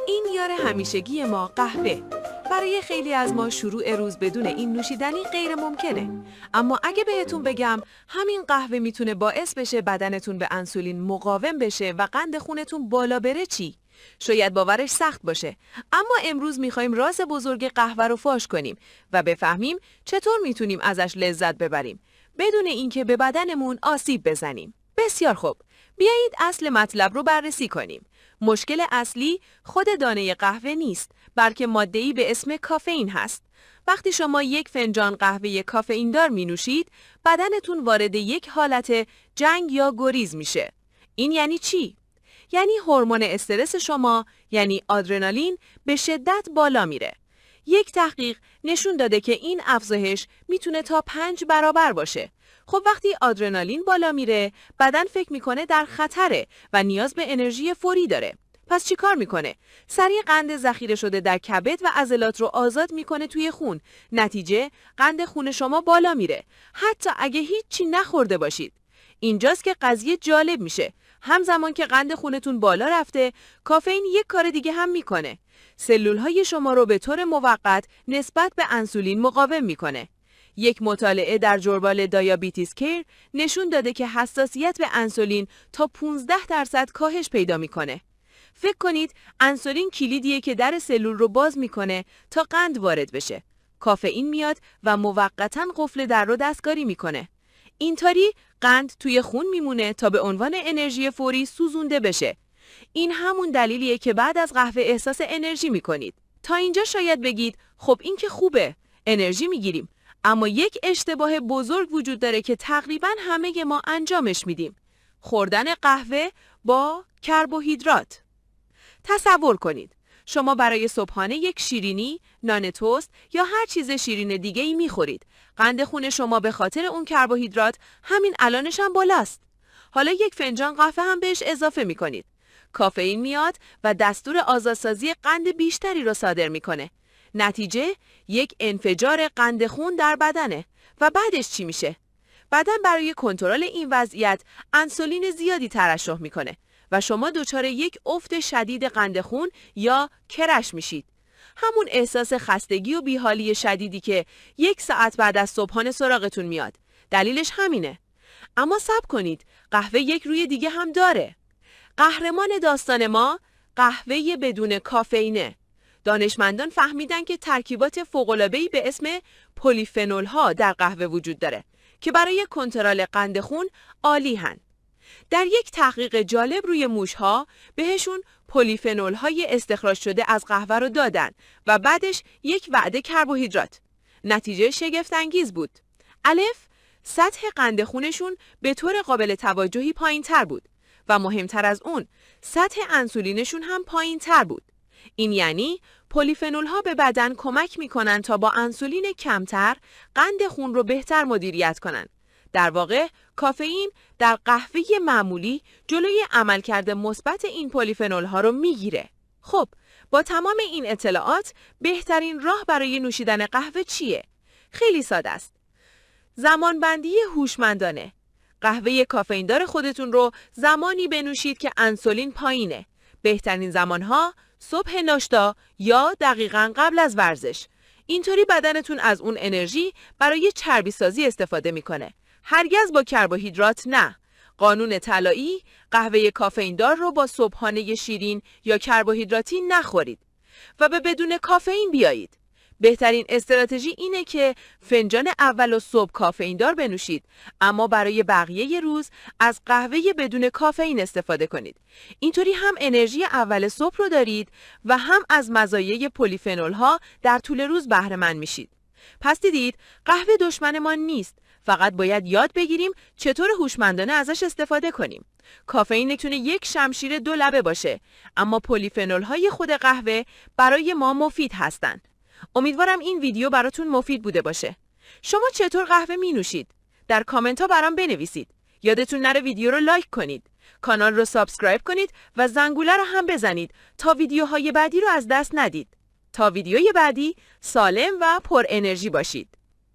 این یار همیشگی ما قهوه. برای خیلی از ما شروع روز بدون این نوشیدنی غیر ممکنه. اما اگه بهتون بگم همین قهوه میتونه باعث بشه بدنتون به انسولین مقاوم بشه و قند خونتون بالا بره چی؟ شاید باورش سخت باشه، اما امروز میخوایم راز بزرگ قهوه رو فاش کنیم و بفهمیم چطور میتونیم ازش لذت ببریم بدون اینکه به بدنمون آسیب بزنیم. بسیار خوب، بیایید اصل مطلب رو بررسی کنیم. مشکل اصلی خود دانه قهوه نیست، بلکه ماده‌ای به اسم کافئین هست. وقتی شما یک فنجان قهوه کافئین دار می نوشید، بدنتون وارد یک حالت جنگ یا گریز میشه. این یعنی چی؟ یعنی هورمون استرس شما، یعنی آدرنالین، به شدت بالا میره. یک تحقیق نشون داده که این افزایش میتونه تا 5 برابر باشه. خب وقتی آدرنالین بالا میره، بدن فکر میکنه در خطره و نیاز به انرژی فوری داره. پس چی کار میکنه؟ سریع قند ذخیره شده در کبد و عضلات رو آزاد میکنه توی خون. نتیجه قند خون شما بالا میره، حتی اگه هیچی نخورده باشید. اینجاست که قضیه جالب میشه. همزمان که قند خونتون بالا رفته، کافئین یک کار دیگه هم میکنه. سلولهای شما رو به طور موقت نسبت به انسولین مقاوم میکنه. یک مطالعه در جورنال دیابتیس کیر نشون داده که حساسیت به انسولین تا 15% کاهش پیدا میکنه. فکر کنید انسولین کلیدیه که در سلول رو باز میکنه تا قند وارد بشه. کافئین میاد و موقتاً قفل در رو دستکاری میکنه. اینطوری قند توی خون میمونه تا به عنوان انرژی فوری سوزونده بشه. این همون دلیلیه که بعد از قهوه احساس انرژی میکنید. تا اینجا شاید بگید خب این که خوبه، انرژی میگیریم. اما یک اشتباه بزرگ وجود داره که تقریباً همه ما انجامش میدیم. خوردن قهوه با کربوهیدرات. تصور کنید شما برای صبحانه یک شیرینی، نان توست یا هر چیز شیرین دیگه‌ای میخورید. قند خون شما به خاطر اون کربوهیدرات همین الانش هم بالاست. حالا یک فنجان قهوه هم بهش اضافه میکنید. کافئین میاد و دستور آزادسازی قند بیشتری رو صادر میکنه. نتیجه یک انفجار قند خون در بدنه. و بعدش چی میشه؟ بدن برای کنترل این وضعیت انسولین زیادی ترشح میکنه و شما دچار یک افت شدید قند خون یا کرش میشید. همون احساس خستگی و بیحالی شدیدی که 1 ساعت بعد از صبحانه سراغتون میاد. دلیلش همینه. اما صبر کنید، قهوه یک روی دیگه هم داره. قهرمان داستان ما قهوه بدون کافئینه. دانشمندان فهمیدن که ترکیبات فوق‌العاده‌ای به اسم پلیفنول ها در قهوه وجود داره که برای کنترل قند خون عالی هن. در یک تحقیق جالب روی موشها بهشون پلیفنول های استخراج شده از قهوه رو دادن و بعدش یک وعده کربوهیدرات. نتیجه شگفت انگیز بود. الف، سطح قند خونشون به طور قابل توجهی پایین تر بود و مهمتر از اون سطح انسولینشون هم پایین تر بود. این یعنی پلیفنول ها به بدن کمک میکنن تا با انسولین کمتر قند خون رو بهتر مدیریت کنن. در واقع کافئین در قهوه معمولی جلوی عملکرد مثبت این پلیفنول ها رو میگیره. خب با تمام این اطلاعات بهترین راه برای نوشیدن قهوه چیه؟ خیلی ساده است. زمانبندی هوشمندانه. قهوه کافئین دار خودتون رو زمانی بنوشید که انسولین پایینه. بهترین زمانها صبح ناشتا یا دقیقاً قبل از ورزش. اینطوری بدنتون از اون انرژی برای چربی سازی استفاده میکنه. هرگز با کربوهیدرات نه. قانون طلایی، قهوه کافئین دار رو با صبحانه شیرین یا کربوهیدراتی نخورید و به بدون کافئین بیایید. بهترین استراتژی اینه که فنجان اول و صبح کافئین دار بنوشید، اما برای بقیه روز از قهوه بدون کافئین استفاده کنید. اینطوری هم انرژی اول صبح رو دارید و هم از مزایای پلیفنول ها در طول روز بهره مند میشید. پس دیدید قهوه دشمن ما نیست، فقط باید یاد بگیریم چطور هوشمندانه ازش استفاده کنیم. کافئین میتونه یک شمشیر 2 لبه باشه، اما پلیفنول های خود قهوه برای ما مفید هستن. امیدوارم این ویدیو براتون مفید بوده باشه. شما چطور قهوه می نوشید؟ در کامنت ها برام بنویسید. یادتون نره ویدیو رو لایک کنید. کانال رو سابسکرایب کنید و زنگوله رو هم بزنید تا ویدیوهای بعدی رو از دست ندید. تا ویدیوی بعدی سالم و پر انرژی باشید.